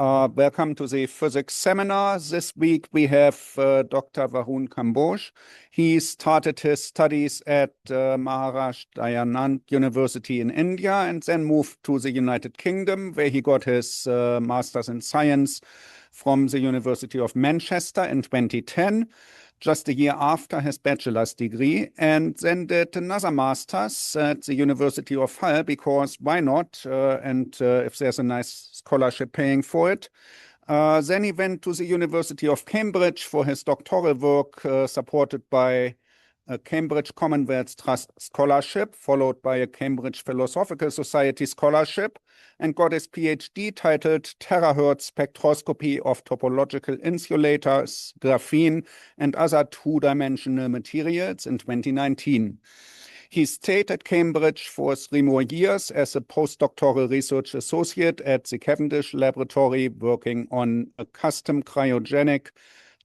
Welcome to the physics seminar. This week we have Dr. Varun Kamboj. He started his studies at Maharashtra Dayanand University in India and then moved to the United Kingdom, where he got his Master's in Science from the University of Manchester in 2010, just a year after his bachelor's degree, and then did another master's at the University of Hull, because why not? If there's a nice scholarship paying for it. Then he went to the University of Cambridge for his doctoral work, supported by a Cambridge Commonwealth Trust scholarship, followed by a Cambridge Philosophical Society scholarship, and got his PhD titled Terahertz Spectroscopy of Topological Insulators, Graphene, and Other Two-Dimensional Materials in 2019. He stayed at Cambridge for 3 more years as a postdoctoral research associate at the Cavendish Laboratory, working on a custom cryogenic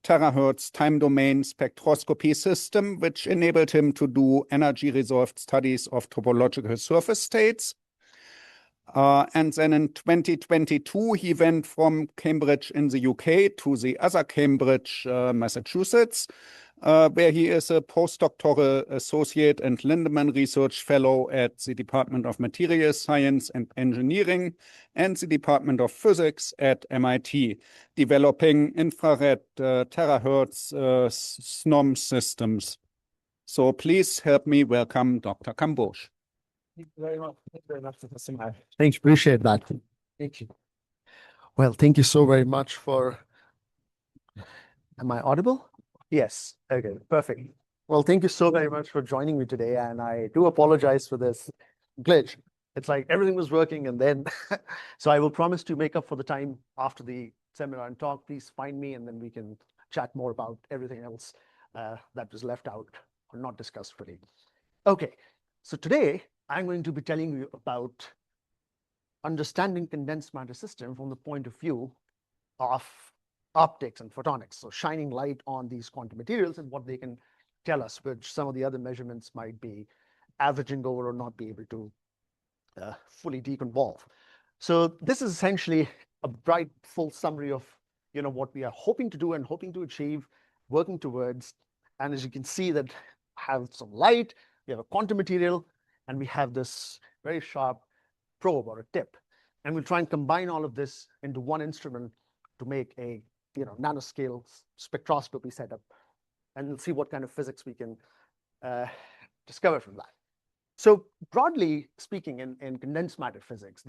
terahertz time domain spectroscopy system, which enabled him to do energy resolved studies of topological surface states. And then in 2022, he went from Cambridge in the UK to the other Cambridge, Massachusetts, where he is a postdoctoral associate and Lindemann Research Fellow at the Department of Materials Science and Engineering and the Department of Physics at MIT, developing infrared terahertz SNOM systems. So please help me welcome Dr. Kamboj. Thank you very much. Thank you very much, Professor Meyer. Thank you. Appreciate that. Thank you. Well, thank you so very much for... Am I audible? Yes. Okay, perfect. Well, thank you so very much for joining me today. And I do apologize for this glitch. It's like everything was working and then... So I will promise to make up for the time after the seminar and talk. Please find me and then we can chat more about everything else that was left out or not discussed really. Okay, so today I'm going to be telling you about understanding condensed matter system from the point of view of optics and photonics. So shining light on these quantum materials and what they can tell us, which some of the other measurements might be averaging over or not be able to fully deconvolve. So this is essentially a bright, full summary of what we are hoping to do and hoping to achieve, working towards. And as you can see, that have some light, we have a quantum material, and we have this very sharp probe or a tip. And we'll try and combine all of this into one instrument to make a nanoscale spectroscopy setup. And we'll see what kind of physics we can discover from that. So broadly speaking, in condensed matter physics,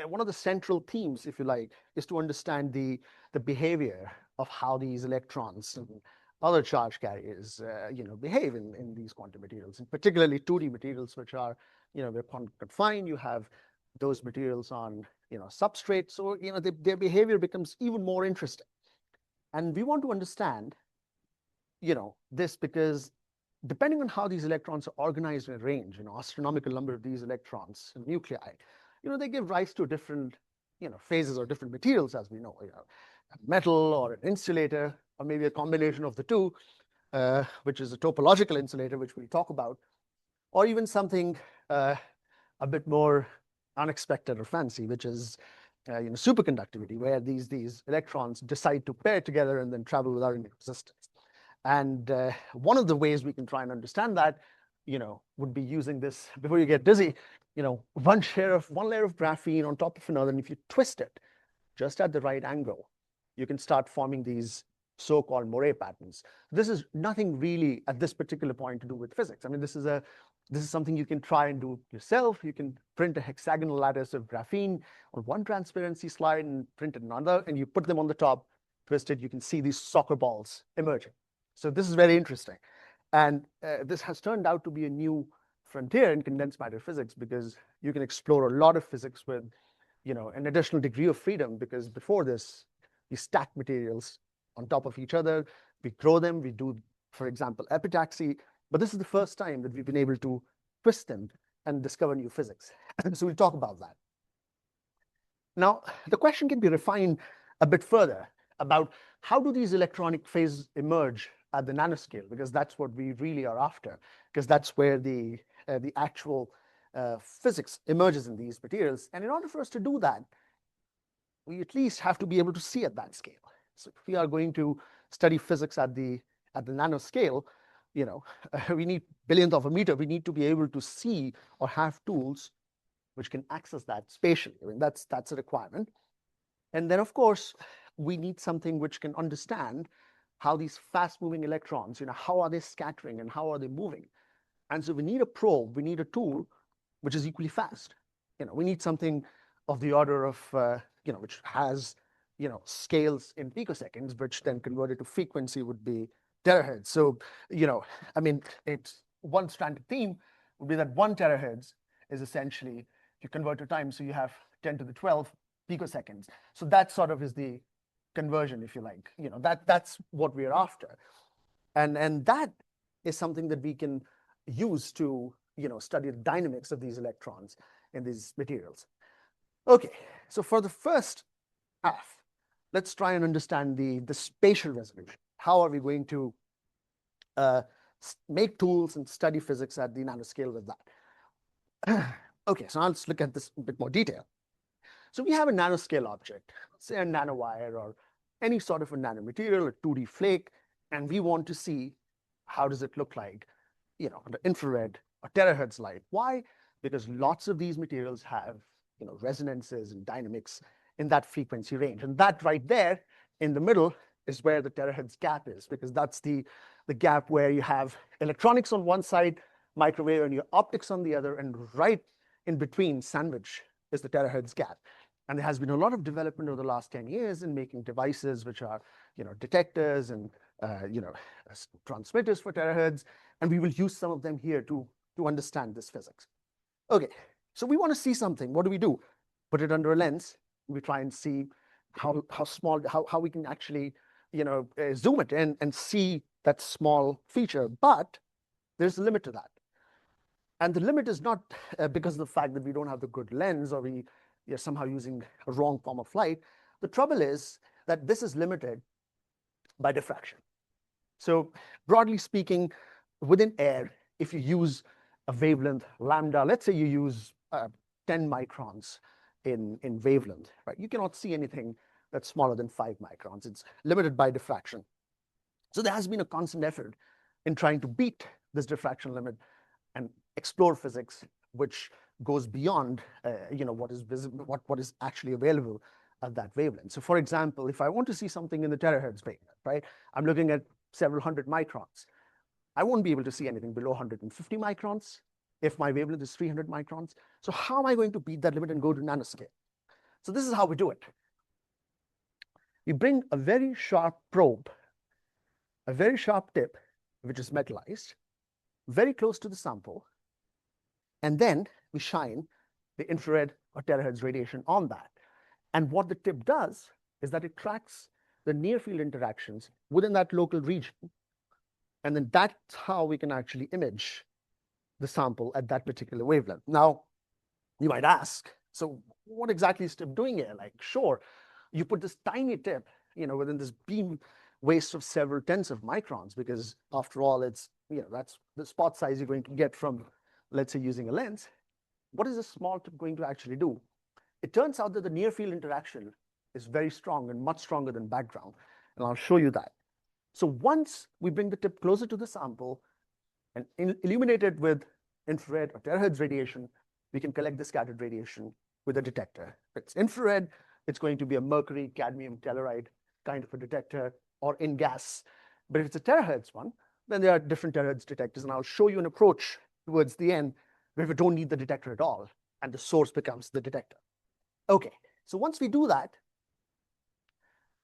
one of the central themes, if you like, is to understand the behavior of how these electrons and other charge carriers behave in these quantum materials, and particularly 2D materials, which are they're confined. You have those materials on substrate, so their behavior becomes even more interesting. And we want to understand this because depending on how these electrons are organized in a range, astronomical number of these electrons and nuclei, they give rise to different phases or different materials, as we know, a metal or an insulator, or maybe a combination of the two, which is a topological insulator, which we'll talk about, or even something a bit more unexpected or fancy, which is superconductivity, where these electrons decide to pair together and then travel without any resistance. And one of the ways we can try and understand that, would be using this, before you get dizzy, one layer of graphene on top of another, and if you twist it just at the right angle, you can start forming these so-called moire patterns. This is nothing really at this particular point to do with physics. I mean, this is something you can try and do yourself. You can print a hexagonal lattice of graphene on one transparency slide and print another, and you put them on the top, twist it, you can see these soccer balls emerging. So this is very interesting. And this has turned out to be a new frontier in condensed matter physics, because you can explore a lot of physics with an additional degree of freedom, because before this, we stack materials on top of each other, we grow them, we do, for example, epitaxy, but this is the first time that we've been able to twist them and discover new physics. So we'll talk about that. Now, the question can be refined a bit further about how do these electronic phases emerge at the nanoscale, because that's what we really are after, because that's where the actual physics emerges in these materials. And in order for us to do that, we at least have to be able to see at that scale. So if we are going to study physics at the nanoscale, we need billionth of a meter. We need to be able to see or have tools which can access that spatially. I mean, that's a requirement. And then, of course, we need something which can understand how these fast-moving electrons, how are they scattering and how are they moving? And so we need a probe, we need a tool which is equally fast. We need something of the order of, which has, scales in picoseconds, which then converted to frequency would be terahertz. So, I mean, it's one standard theme would be that 1 terahertz is essentially, if you convert to time, so you have 10 to the 12 picoseconds. So that sort of is the conversion, if you like. That's what we're after. And that is something that we can use to, study the dynamics of these electrons in these materials. Okay, so for the first half, let's try and understand the spatial resolution. How are we going to make tools and study physics at the nanoscale with that? Okay, so now let's look at this in a bit more detail. So we have a nanoscale object, say a nanowire or any sort of a nanomaterial, a 2D flake, and we want to see how does it look like, under infrared or terahertz light. Why? Because lots of these materials have, resonances and dynamics in that frequency range. And that right there in the middle is where the terahertz gap is, because that's the gap where you have electronics on one side, microwave, and your optics on the other, and right in between sandwich is the terahertz gap. And there has been a lot of development over the last 10 years in making devices which are, detectors and, transmitters for terahertz. And we will use some of them here to understand this physics. Okay, so we want to see something. What do? Put it under a lens. We try and see how small, how we can actually, zoom it in and see that small feature. But there's a limit to that. And the limit is not because of the fact that we don't have the good lens or we are somehow using a wrong form of light. The trouble is that this is limited by diffraction. So broadly speaking, within air, if you use a wavelength lambda, let's say you use 10 microns in wavelength, right? You cannot see anything that's smaller than 5 microns. It's limited by diffraction. So there has been a constant effort in trying to beat this diffraction limit and explore physics which goes beyond what is visible, what is actually available at that wavelength. So for example, if I want to see something in the terahertz wavelength, right, I'm looking at several hundred microns. I won't be able to see anything below 150 microns if my wavelength is 300 microns. So how am I going to beat that limit and go to nanoscale? So this is how we do it. We bring a very sharp probe, a very sharp tip, which is metallized, very close to the sample, and then we shine the infrared or terahertz radiation on that. And what the tip does is that it tracks the near field interactions within that local region. And then that's how we can actually image the sample at that particular wavelength. Now, you might ask, so what exactly is TIP doing here? Like, sure, you put this tiny tip, within this beam waist of several tens of microns, because after all, it's, that's the spot size you're going to get from, let's say, using a lens. What is a small tip going to actually do? It turns out that the near field interaction is very strong and much stronger than background. And I'll show you that. So once we bring the tip closer to the sample and illuminate it with infrared or terahertz radiation, we can collect the scattered radiation with a detector. If it's infrared, it's going to be a mercury, cadmium, telluride kind of a detector, or in gas. But if it's a terahertz one, then there are different terahertz detectors. And I'll show you an approach towards the end where we don't need the detector at all, and the source becomes the detector. Okay, so once we do that,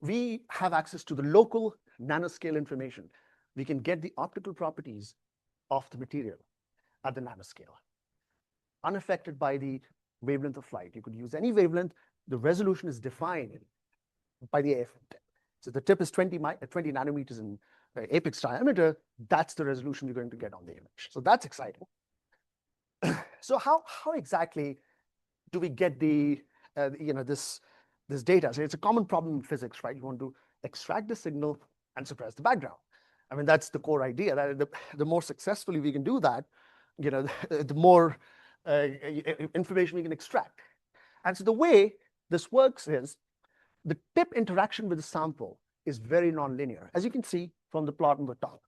we have access to the local nanoscale information. We can get the optical properties of the material at the nanoscale, unaffected by the wavelength of light. You could use any wavelength. The resolution is defined by the AFM tip. So the tip is 20 nanometers in apex diameter. That's the resolution you're going to get on the image. So that's exciting. So how exactly do we get the this data? So it's a common problem in physics, right? You want to extract the signal and suppress the background. I mean, that's the core idea. That the more successfully we can do that, the more information we can extract. And so the way this works is the tip interaction with the sample is very nonlinear, as you can see from the plot on the top.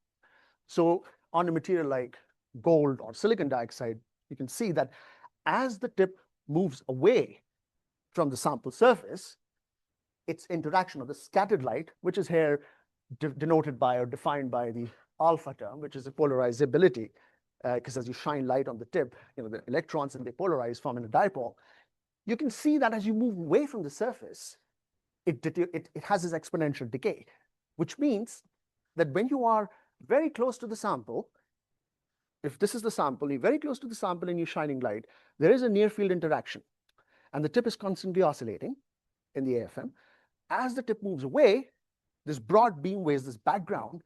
So on a material like gold or silicon dioxide, you can see that as the tip moves away from the sample surface, its interaction of the scattered light, which is here denoted by or defined by the alpha term, which is the polarizability, because as you shine light on the tip, the electrons and they polarize, forming a dipole. You can see that as you move away from the surface, it has this exponential decay, which means that when you are very close to the sample, if this is the sample, you're very close to the sample and you're shining light, there is a near field interaction, and the tip is constantly oscillating in the AFM. As the tip moves away, this broad beam waves, this background,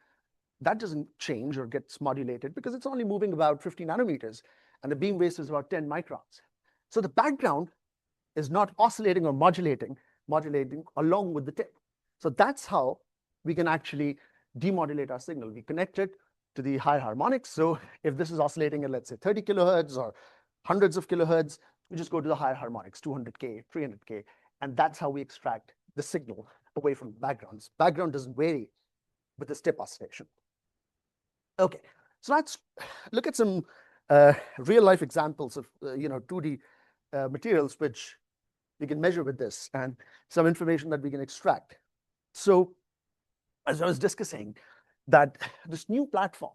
that doesn't change or gets modulated because it's only moving about 50 nanometers, and the beam waves is about 10 microns. So the background is not oscillating or modulating along with the tip. So that's how we can actually demodulate our signal. We connect it to the higher harmonics. So if this is oscillating at, let's say, 30 kilohertz or hundreds of kilohertz, we just go to the higher harmonics, 200K, 300K, and that's how we extract the signal away from backgrounds. Background doesn't vary with this tip oscillation. Okay, so let's look at some real-life examples of 2D materials which we can measure with this, and some information that we can extract. So as I was discussing, that this new platform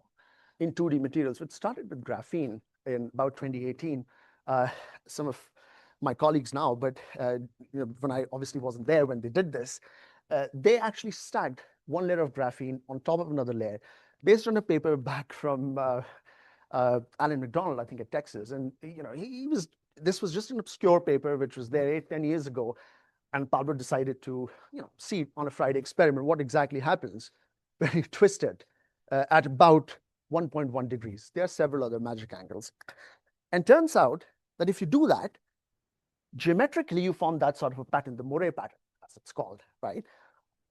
in 2D materials, which started with graphene in about 2018, some of my colleagues now, but when I obviously wasn't there when they did this, they actually stacked one layer of graphene on top of another layer based on a paper back from Alan McDonald, I think at Texas. And this was just an obscure paper which was there 8-10 years ago, and Pablo decided to see on a Friday experiment what exactly happens when you twist it at about 1.1 degrees. There are several other magic angles, and turns out that if you do that, geometrically you form that sort of a pattern, the Moray pattern, as it's called, right?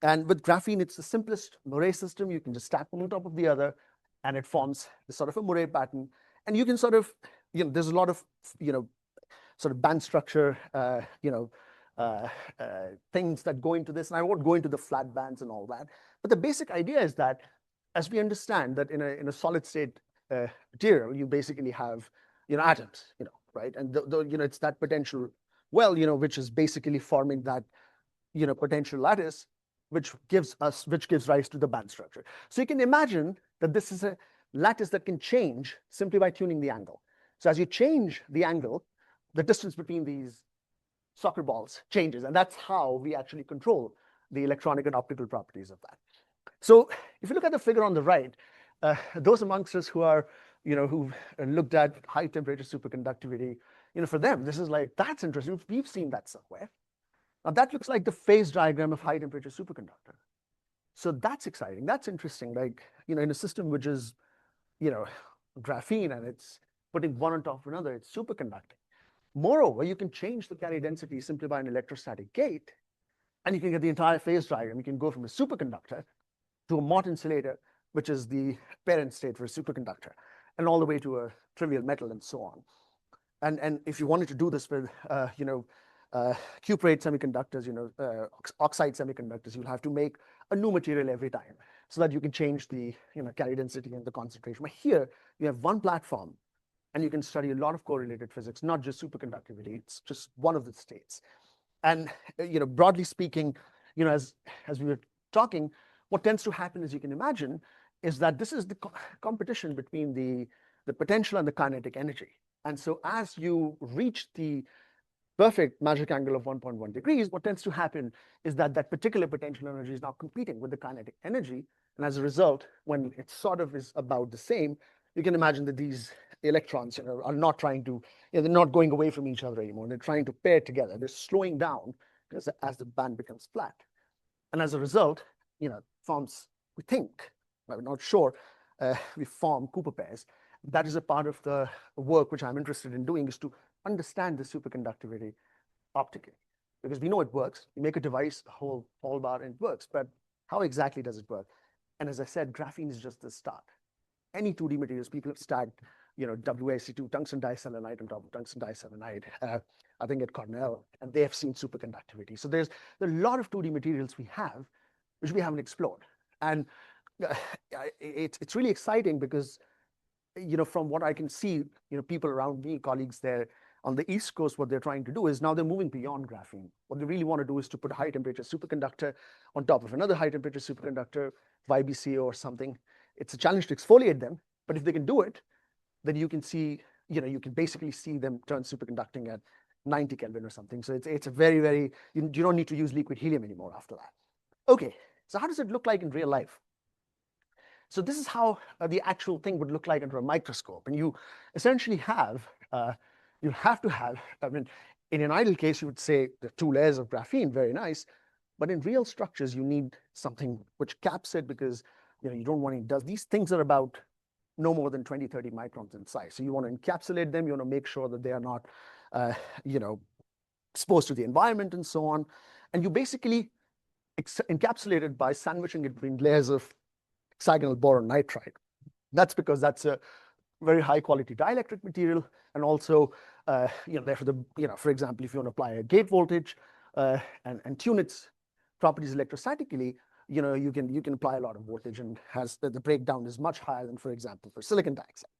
And with graphene, it's the simplest Moray system. You can just stack one on top of the other, and it forms this sort of a Moray pattern. And you can sort of, there's a lot of, sort of band structure, things that go into this. And I won't go into the flat bands and all that. But the basic idea is that, as we understand that in a solid state material, you basically have, atoms, right? And it's that potential well, which is basically forming that, potential lattice, which gives rise to the band structure. So you can imagine that this is a lattice that can change simply by tuning the angle. So as you change the angle, the distance between these soccer balls changes, and that's how we actually control the electronic and optical properties of that. So if you look at the figure on the right, those amongst us who are, who've looked at high temperature superconductivity, for them, this is like, that's interesting. We've seen that somewhere. Now that looks like the phase diagram of high temperature superconductor. So that's exciting. That's interesting. Like, in a system which is, graphene, and it's putting one on top of another, it's superconducting. Moreover, you can change the carrier density simply by an electrostatic gate, and you can get the entire phase diagram. You can go from a superconductor to a Mott insulator, which is the parent state for a superconductor, and all the way to a trivial metal and so on. And if you wanted to do this with, cuprate semiconductors, oxide semiconductors, you'll have to make a new material every time so that you can change the carrier density and the concentration. But here you have one platform, and you can study a lot of correlated physics, not just superconductivity. It's just one of the states. And broadly speaking, as we were talking, what tends to happen, as you can imagine, is that this is the competition between the potential and the kinetic energy. And so as you reach the perfect magic angle of 1.1 degrees, what tends to happen is that that particular potential energy is now competing with the kinetic energy. And as a result, when it sort of is about the same, you can imagine that these electrons are not trying to, they're not going away from each other anymore. They're trying to pair together. They're slowing down as the band becomes flat. And as a result, forms, we think, we're not sure, we form Cooper pairs. That is a part of the work which I'm interested in doing, is to understand the superconductivity optically, because we know it works. You make a device, a whole bar, and it works, but how exactly does it work? And as I said, graphene is just the start. Any 2D materials, people have stacked, WaC2 tungsten diselenide on top of tungsten diselenide, I think at Cornell, and they have seen superconductivity. So there are a lot of 2D materials we have, which we haven't explored. And it's really exciting because, from what I can see, people around me, colleagues there on the East Coast, what they're trying to do is now they're moving beyond graphene. What they really want to do is to put a high temperature superconductor on top of another high temperature superconductor, YBCO or something. It's a challenge to exfoliate them, but if they can do it, then you can see, you can basically see them turn superconducting at 90 Kelvin or something. So it's a very, very, you don't need to use liquid helium anymore after that. Okay, so how does it look like in real life? So this is how the actual thing would look like under a microscope. And you essentially have, you have to have, I mean, in an ideal case, you would say the 2 layers of graphene, very nice. But in real structures, you need something which caps it because, you don't want any dust. These things are about no more than 20, 30 microns in size. So you want to encapsulate them. You want to make sure that they are not, exposed to the environment and so on. And you basically encapsulate it by sandwiching it between layers of hexagonal boron nitride. That's because that's a very high quality dielectric material, and also, therefore, for example, if you want to apply a gate voltage and tune its properties electrostatically, you can apply a lot of voltage, and the breakdown is much higher than, for example, for silicon dioxide.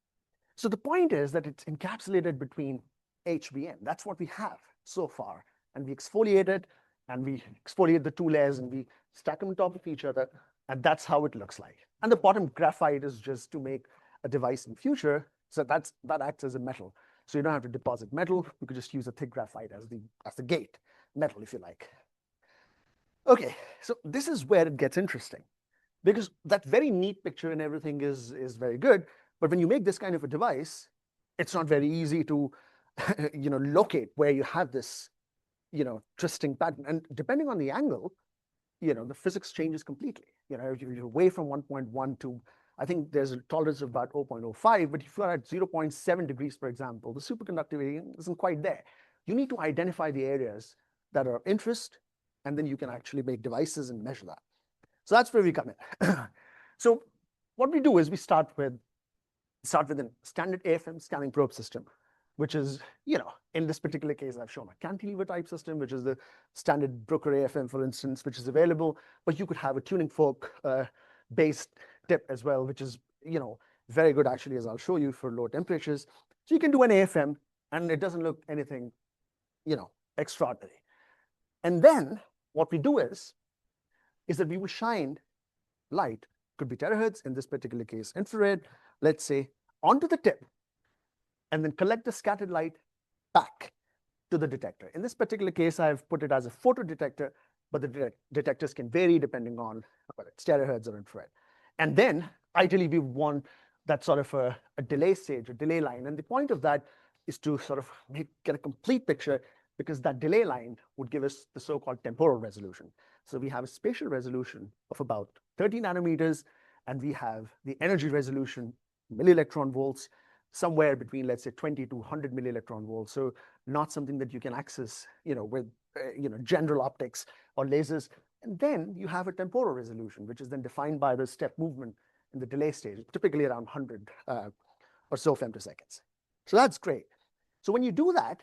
So the point is that it's encapsulated between HBM. That's what we have so far, and we exfoliate it, and we exfoliate the 2 layers, and we stack them on top of each other, and that's how it looks like. And the bottom graphite is just to make a device in future, so that acts as a metal. So you don't have to deposit metal. You could just use a thick graphite as the gate metal, if you like. Okay, so this is where it gets interesting, because that very neat picture and everything is very good, but when you make this kind of a device, it's not very easy to locate where you have this twisting pattern. And depending on the angle, the physics changes completely. If you're away from 1.1 to, I think there's a tolerance of about 0.05, but if you're at 0.7 degrees, for example, the superconductivity isn't quite there. You need to identify the areas that are of interest, and then you can actually make devices and measure that. So that's where we come in. So what we do is we start with a standard AFM scanning probe system, which is, in this particular case, I've shown a cantilever type system, which is the standard Brooker AFM, for instance, which is available. But you could have a tuning fork based tip as well, which is, very good actually, as I'll show you, for low temperatures. So you can do an AFM, and it doesn't look anything, extraordinary. And then what we do is that we will shine light, could be terahertz, in this particular case infrared, let's say, onto the tip, and then collect the scattered light back to the detector. In this particular case, I've put it as a photodetector, but the detectors can vary depending on whether it's terahertz or infrared. And then, ideally, we want that sort of a delay stage, a delay line. And the point of that is to sort of get a complete picture, because that delay line would give us the so-called temporal resolution. So we have a spatial resolution of about 30 nanometers, and we have the energy resolution, millielectron volts, somewhere between, let's say, 20 to 100 millielectron volts. So not something that you can access, with, general optics or lasers. And then you have a temporal resolution, which is then defined by the step movement in the delay stage, typically around 100 or so femtoseconds. So that's great. So when you do that,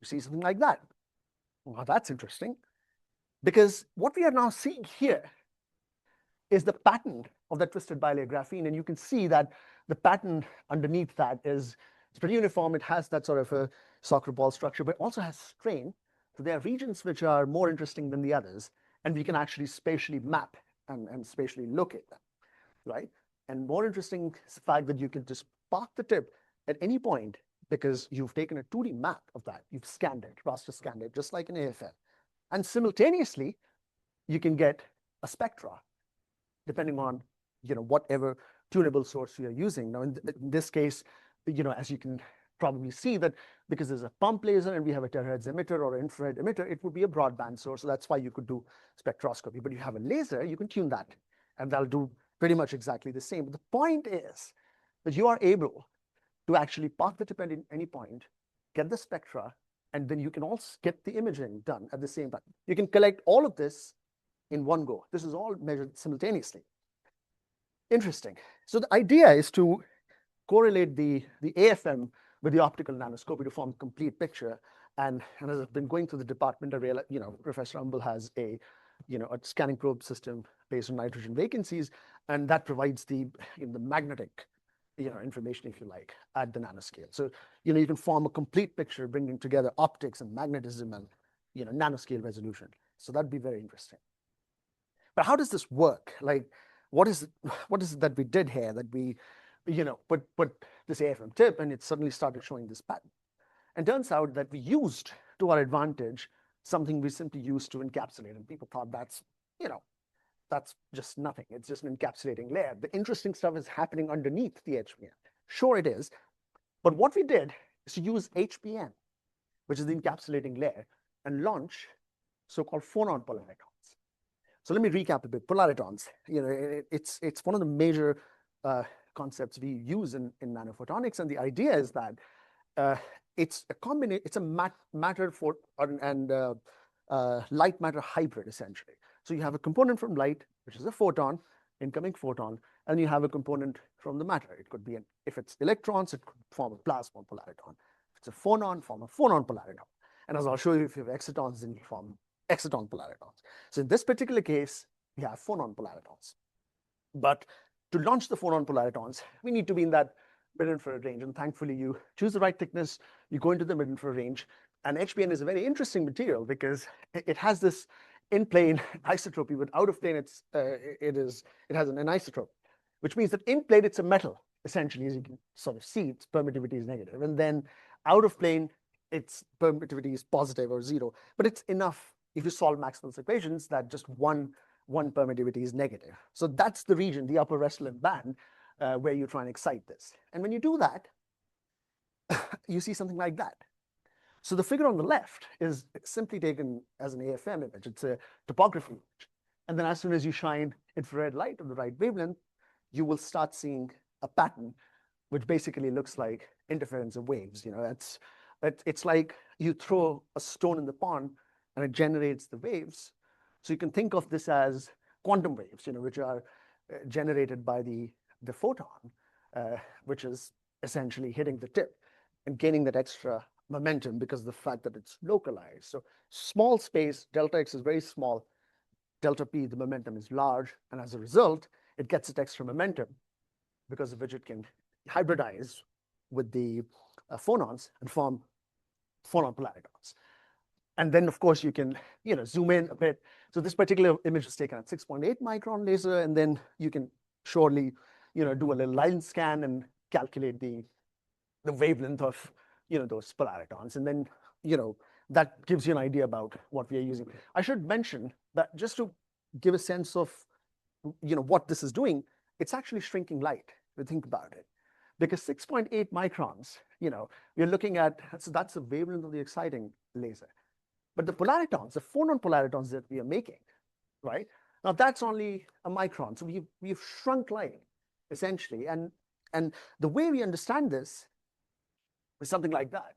you see something like that. Well, that's interesting, because what we are now seeing here is the pattern of the twisted bilayer graphene, and you can see that the pattern underneath that is pretty uniform. It has that sort of a soccer ball structure, but also has strain. So there are regions which are more interesting than the others, and we can actually spatially map and spatially locate them, right? And more interesting is the fact that you can just park the tip at any point, because you've taken a 2D map of that. You've scanned it, raster scanned it, just like an AFM. And simultaneously, you can get a spectra, depending on, whatever tunable source you're using. Now, in this case, as you can probably see, that because there's a pump laser and we have a terahertz emitter or infrared emitter, it would be a broadband source. So that's why you could do spectroscopy. But you have a laser, you can tune that, and that'll do pretty much exactly the same. But the point is that you are able to actually park the tip at any point, get the spectra, and then you can also get the imaging done at the same time. You can collect all of this in one go. This is all measured simultaneously. Interesting. So the idea is to correlate the AFM with the optical nanoscopy to form a complete picture. And as I've been going through the department, I realized, Professor Humble has a scanning probe system based on nitrogen vacancies, and that provides the magnetic information, if you like, at the nanoscale. So you can form a complete picture bringing together optics and magnetism and nanoscale resolution. So that'd be very interesting. But how does this work? Like, what is it that we did here that we put this AFM tip and it suddenly started showing this pattern? And turns out that we used to our advantage something we simply used to encapsulate, and people thought that's just nothing. It's just an encapsulating layer. The interesting stuff is happening underneath the HBM. Sure, it is. But what we did is to use HBM, which is the encapsulating layer, and launch so-called phonon polaritons. So let me recap a bit. Polaritons, it's one of the major concepts we use in nanophotonics, and the idea is that it's a combination. It's a matter and light matter hybrid, essentially. So you have a component from light, which is a photon, incoming photon, and you have a component from the matter. It could be if it's electrons, it could form a plasma polariton. If it's a phonon, form a phonon polariton. And as I'll show you, if you have excitons, then you form exciton polaritons. So in this particular case, we have phonon polaritons. But to launch the phonon polaritons, we need to be in that mid-infrared range. And thankfully, you choose the right thickness, you go into the mid-infrared range. And HBN is a very interesting material because it has this in-plane isotropy, but out of plane, it has an anisotrope, which means that in plane, it's a metal, essentially, as you can sort of see, its permittivity is negative. And then out of plane, its permittivity is positive or zero. But it's enough, if you solve Maxwell's equations, that just one permittivity is negative. So that's the region, the upper Restland band, where you try and excite this. And when you do that, you see something like that. So the figure on the left is simply taken as an AFM image. It's a topography image. And then as soon as you shine infrared light on the right wavelength, you will start seeing a pattern, which basically looks like interference of waves. It's like you throw a stone in the pond and it generates the waves. So you can think of this as quantum waves, which are generated by the photon, which is essentially hitting the tip and gaining that extra momentum because of the fact that it's localized. So small space, delta x is very small, delta p, the momentum is large, and as a result, it gets its extra momentum because of which it can hybridize with the phonons and form phonon polaritons. And then, of course, you can zoom in a bit. So this particular image is taken at 6.8 micron laser, and then you can surely do a little line scan and calculate the wavelength of those polaritons. And then that gives you an idea about what we are using. I should mention that just to give a sense of what this is doing, it's actually shrinking light, if you think about it. Because 6.8 microns, we're looking at, so that's the wavelength of the exciting laser. But the polaritons, the phonon polaritons that we are making, right? Now that's only a micron. So we've shrunk light, essentially. And the way we understand this is something like that.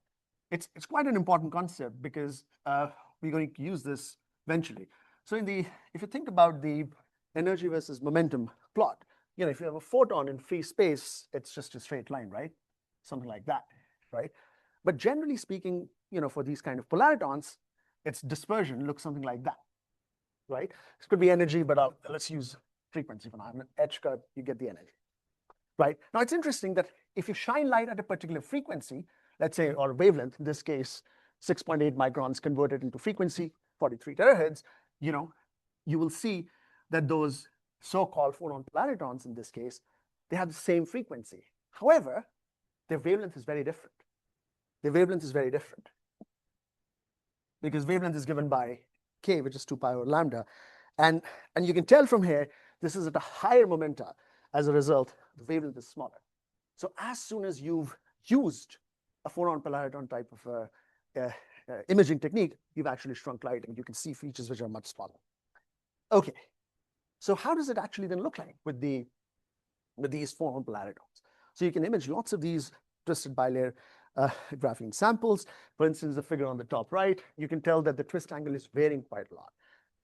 It's quite an important concept because we're going to use this eventually. So if you think about the energy versus momentum plot, if you have a photon in free space, it's just a straight line, right? Something like that, right? But generally speaking, for these kind of polaritons, its dispersion looks something like that, right? This could be energy, but let's use frequency for now. I'm an edge curve, you get the energy, right? Now, it's interesting that if you shine light at a particular frequency, let's say, or wavelength, in this case, 6.8 microns converted into frequency, 43 terahertz, you will see that those so-called phonon polaritons, in this case, they have the same frequency. However, their wavelength is very different. Their wavelength is very different because wavelength is given by k, which is 2 pi over lambda. And you can tell from here, this is at a higher momenta. As a result, the wavelength is smaller. So as soon as you've used a phonon polariton type of imaging technique, you've actually shrunk light and you can see features which are much smaller. Okay, so how does it actually then look like with these phonon polaritons? So you can image lots of these twisted bilayer graphene samples. For instance, the figure on the top right, you can tell that the twist angle is varying quite a lot.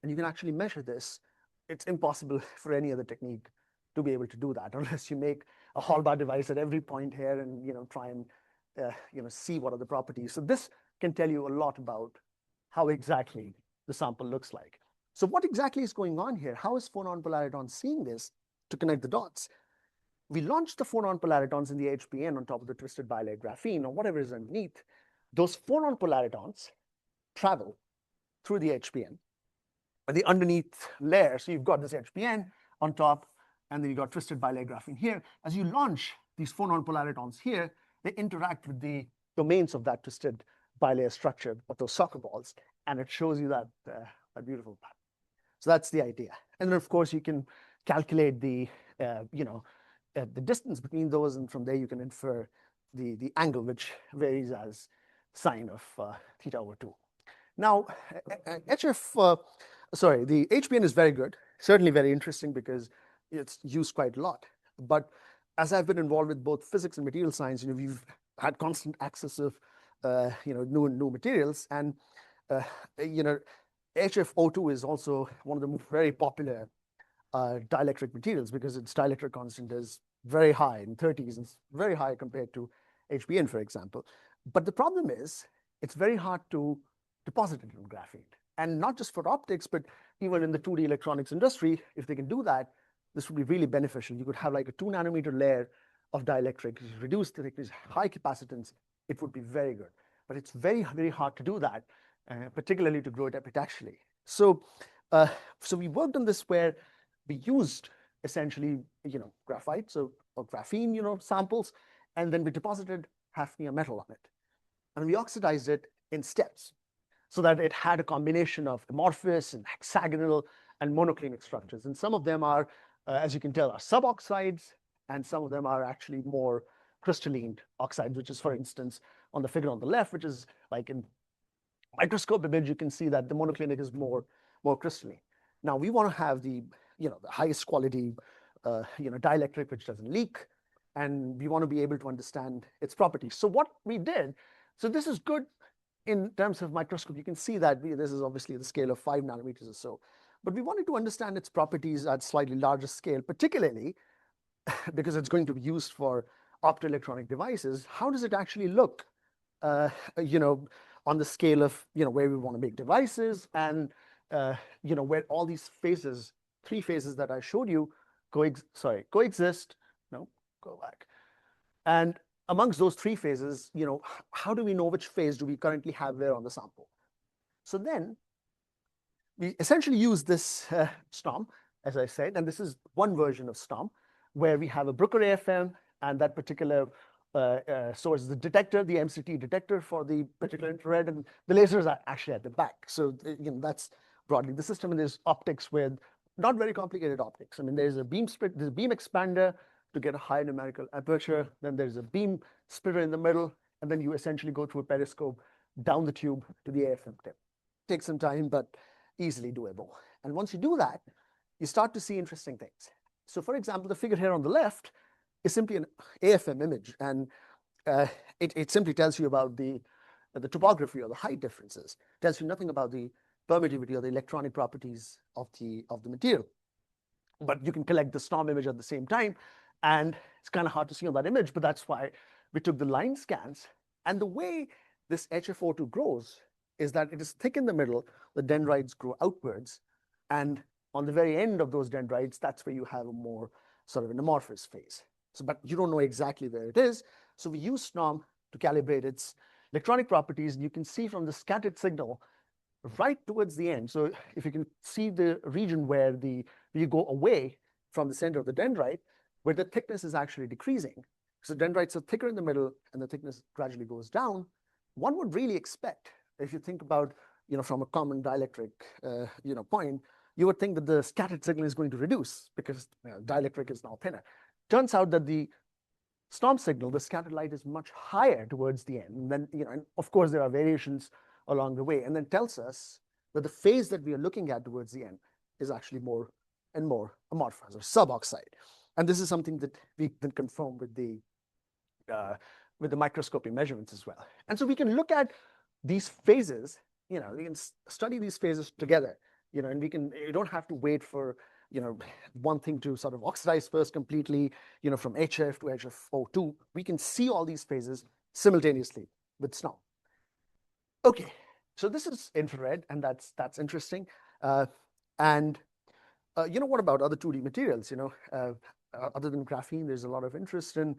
And you can actually measure this. It's impossible for any other technique to be able to do that unless you make a Hallbar device at every point here and, try and, see what are the properties. So this can tell you a lot about how exactly the sample looks like. So what exactly is going on here? How is 4 non-polaritons seeing this to connect the dots? We launched the 4 non-polaritons in the HPN on top of the twisted bilayer graphene or whatever is underneath. Those 4 non-polaritons travel through the HPN and the underneath layer. So you've got this HPN on top, and then you've got twisted bilayer graphene here. As you launch these 4 non-polaritons here, they interact with the domains of that twisted bilayer structure of those soccer balls, and it shows you that, that beautiful pattern. So that's the idea. And then, of course, you can calculate the, the distance between those, and from there you can infer the angle, which varies as sine of theta over 2. Now, the HPN is very good, certainly very interesting because it's used quite a lot. But as I've been involved with both physics and material science, we've had constant access of new materials, and HFO2 is also one of the very popular dielectric materials because its dielectric constant is very high, in 30s, and very high compared to HBN, for example. But the problem is it's very hard to deposit it in graphene. And not just for optics, but even in the 2D electronics industry, if they can do that, this would be really beneficial. You could have like a 2 nanometer layer of dielectric, reduce the thickness, high capacitance. It would be very good. But it's very, very hard to do that, particularly to grow it epitaxially. So we worked on this where we used essentially, graphite, or graphene, samples, and then we deposited hafnium metal on it. And we oxidized it in steps so that it had a combination of amorphous and hexagonal and monoclinic structures. And some of them are, as you can tell, are suboxides, and some of them are actually more crystalline oxides, which is, for instance, on the figure on the left, which is like in microscope image, you can see that the monoclinic is more crystalline. Now we want to have the highest quality dielectric, which doesn't leak, and we want to be able to understand its properties. So what we did, so this is good in terms of microscope. You can see that this is obviously the scale of 5 nanometers or so, but we wanted to understand its properties at slightly larger scale, particularly because it's going to be used for optoelectronic devices. How does it actually look, on the scale of where we want to make devices, and where all these phases, 3 phases that I showed you, coexist. No, go back. And amongst those 3 phases, how do we know which phase do we currently have there on the sample? So then we essentially use this STOM, as I said, and this is one version of STOM, where we have a Bruker AFM, and that particular source is the detector, the MCT detector for the particular infrared, and the lasers are actually at the back. So that's broadly the system, and there's optics with not very complicated optics. I mean, there's a beam split, there's a beam expander to get a high numerical aperture, then there's a beam splitter in the middle, and then you essentially go through a periscope down the tube to the AFM tip. Takes some time, but easily doable. And once you do that, you start to see interesting things. So for example, the figure here on the left is simply an AFM image, and it simply tells you about the topography or the height differences. It tells you nothing about the permittivity or the electronic properties of the material. But you can collect the STOM image at the same time, and it's kind of hard to see on that image, but that's why we took the line scans. And the way this HFO2 grows is that it is thick in the middle, the dendrites grow outwards, and on the very end of those dendrites, that's where you have a more sort of an amorphous phase. So, but you don't know exactly where it is. So we use STOM to calibrate its electronic properties, and you can see from the scattered signal right towards the end. So if you can see the region where you go away from the center of the dendrite, where the thickness is actually decreasing. So dendrites are thicker in the middle, and the thickness gradually goes down. One would really expect, if you think about, from a common dielectric, point, you would think that the scattered signal is going to reduce because dielectric is now thinner. Turns out that the STOM signal, the scattered light, is much higher towards the end. And then, and of course, there are variations along the way, and then tells us that the phase that we are looking at towards the end is actually more and more amorphous or suboxide. And this is something that we can confirm with the microscopy measurements as well. And so we can look at these phases, we can study these phases together, and you don't have to wait for one thing to sort of oxidize first completely, from HF to HFO2. We can see all these phases simultaneously with snow. Okay, so this is infrared, and that's interesting. And what about other 2D materials? Other than graphene, there's a lot of interest in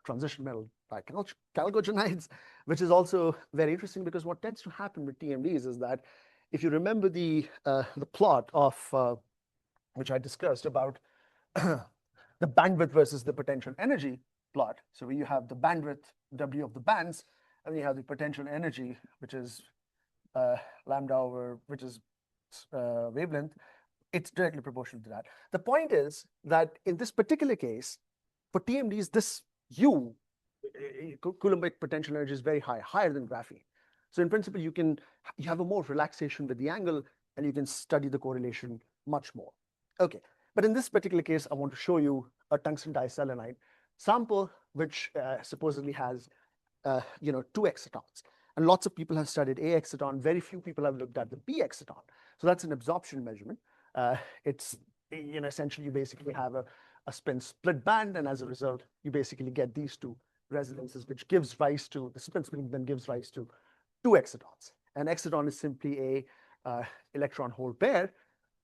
transition metal like chalcogenides, which is also very interesting, because what tends to happen with TMDs is that if you remember the plot of which I discussed about the bandwidth versus the potential energy plot. So you have the bandwidth W of the bands, and you have the potential energy, which is lambda over, which is wavelength. It's directly proportional to that. The point is that in this particular case, for TMDs, this U, Coulombic potential energy, is very high, higher than graphene. So in principle, you have a more relaxation with the angle, and you can study the correlation much more. Okay, but in this particular case, I want to show you a tungsten diselenide sample, which supposedly has 2 excitons. And lots of people have studied A exciton. Very few people have looked at the B exciton. So that's an absorption measurement. It's essentially you basically have a spin split band, and as a result, you basically get these 2 resonances, which gives rise to the spin split, then gives rise to 2 excitons. An exciton is simply a electron hole pair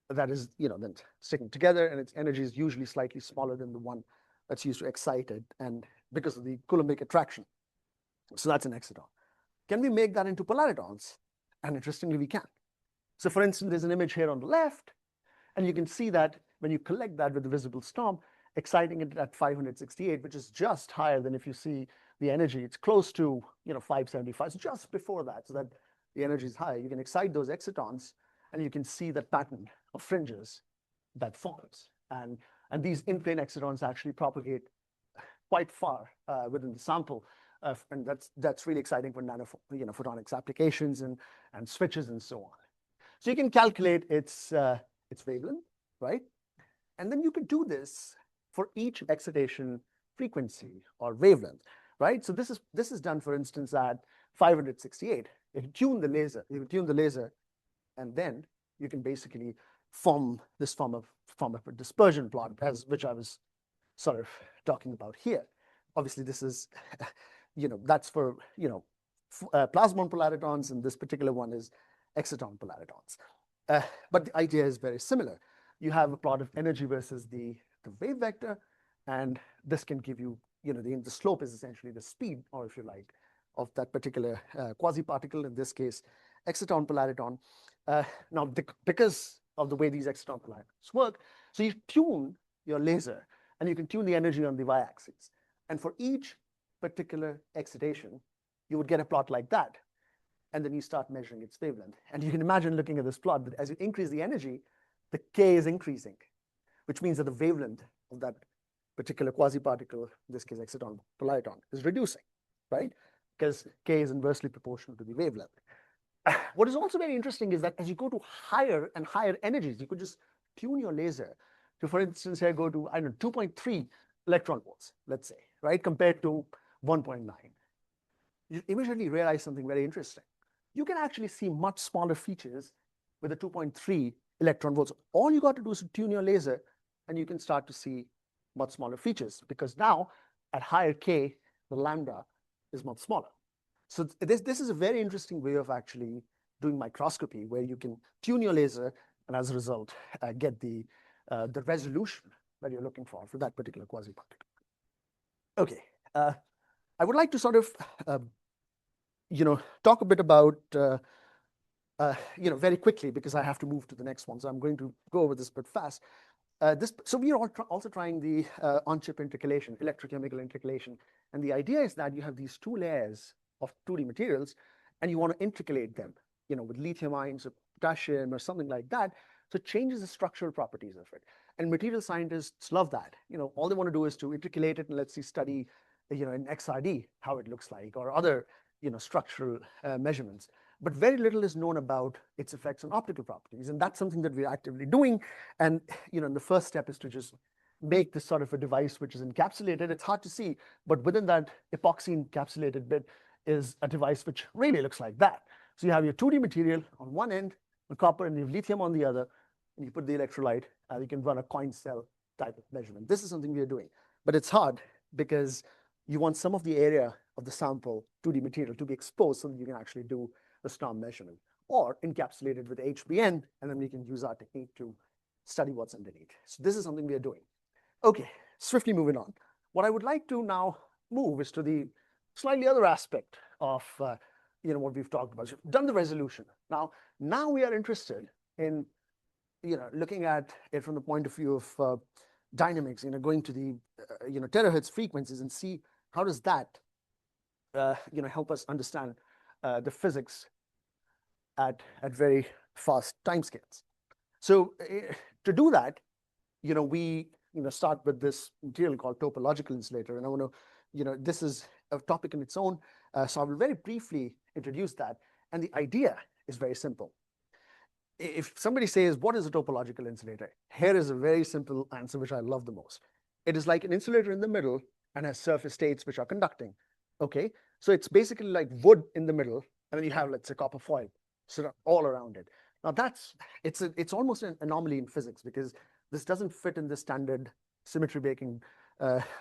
that is then sticking together, and its energy is usually slightly smaller than the one that's used to excite it, and because of the Coulombic attraction. So that's an exciton. Can we make that into polaritons? And interestingly, we can. So for instance, there's an image here on the left, and you can see that when you collect that with the visible storm, exciting it at 568, which is just higher than if you see the energy. It's close to 575, so just before that, so that the energy is high. You can excite those excitons, and you can see that pattern of fringes that forms. And these in-plane excitons actually propagate quite far within the sample. And that's really exciting for photonics applications and switches and so on. So you can calculate its wavelength, right? And then you can do this for each excitation frequency or wavelength, right? So this is done, for instance, at 568. If you tune the laser, and then you can basically form a dispersion plot, which I was sort of talking about here. Obviously, this is that's for plasmon polaritons, and this particular one is exciton polaritons. But the idea is very similar. You have a plot of energy versus the wave vector, and this can give you, the slope is essentially the speed, or if you like, of that particular quasi-particle, in this case, exciton polariton. Now, because of the way these exciton polaritons work, so you tune your laser, and you can tune the energy on the y-axis. And for each particular excitation, you would get a plot like that. And then you start measuring its wavelength. And you can imagine looking at this plot that as you increase the energy, the K is increasing, which means that the wavelength of that particular quasi-particle, in this case exciton polariton, is reducing, right? Because K is inversely proportional to the wavelength. What is also very interesting is that as you go to higher and higher energies, you could just tune your laser to, for instance, here go to, 2.3 electron volts, let's say, right, compared to 1.9. You immediately realize something very interesting. You can actually see much smaller features with a 2.3 electron volts. All you got to do is to tune your laser, and you can start to see much smaller features, because now at higher K, the lambda is much smaller. So this is a very interesting way of actually doing microscopy, where you can tune your laser, and as a result, get the resolution that you're looking for that particular quasi-particle. Okay, I would like to sort of talk a bit about very quickly, because I have to move to the next one, so I'm going to go over this a bit fast. So we are also trying the on-chip intercalation, electrochemical intercalation, and the idea is that you have these 2 layers of 2D materials, and you want to intercalate them, with lithium ions or potassium or something like that. So it changes the structural properties of it. And material scientists love that. All they want to do is to intercalate it and let's see, study, in XRD how it looks like, or other, structural measurements. But very little is known about its effects on optical properties, and that's something that we're actively doing. And the first step is to just make this sort of a device which is encapsulated. It's hard to see, but within that epoxy encapsulated bit is a device which really looks like that. So you have your 2D material on one end, the copper, and you have lithium on the other. and you put the electrolyte, you can run a coin cell type of measurement. This is something we are doing, but it's hard because you want some of the area of the sample, 2D material, to be exposed so that you can actually do the SNOM measurement, or encapsulate it with HBN, and then we can use our technique to study what's underneath. So this is something we are doing. Okay, swiftly moving on. What I would like to now move is to the slightly other aspect of what we've talked about. So we've done the resolution. Now we are interested in looking at it from the point of view of dynamics, going to the terahertz frequencies and see how does that help us understand the physics at very fast timescales. So to do that, we start with this material called topological insulator, and I want to, this is a topic in its own. So I will very briefly introduce that, and the idea is very simple. If somebody says, what is a topological insulator? Here is a very simple answer, which I love the most. It is like an insulator in the middle and has surface states which are conducting. Okay, so it's basically like wood in the middle, and then you have, let's say, copper foil sort of all around it. Now it's almost an anomaly in physics, because this doesn't fit in the standard symmetry breaking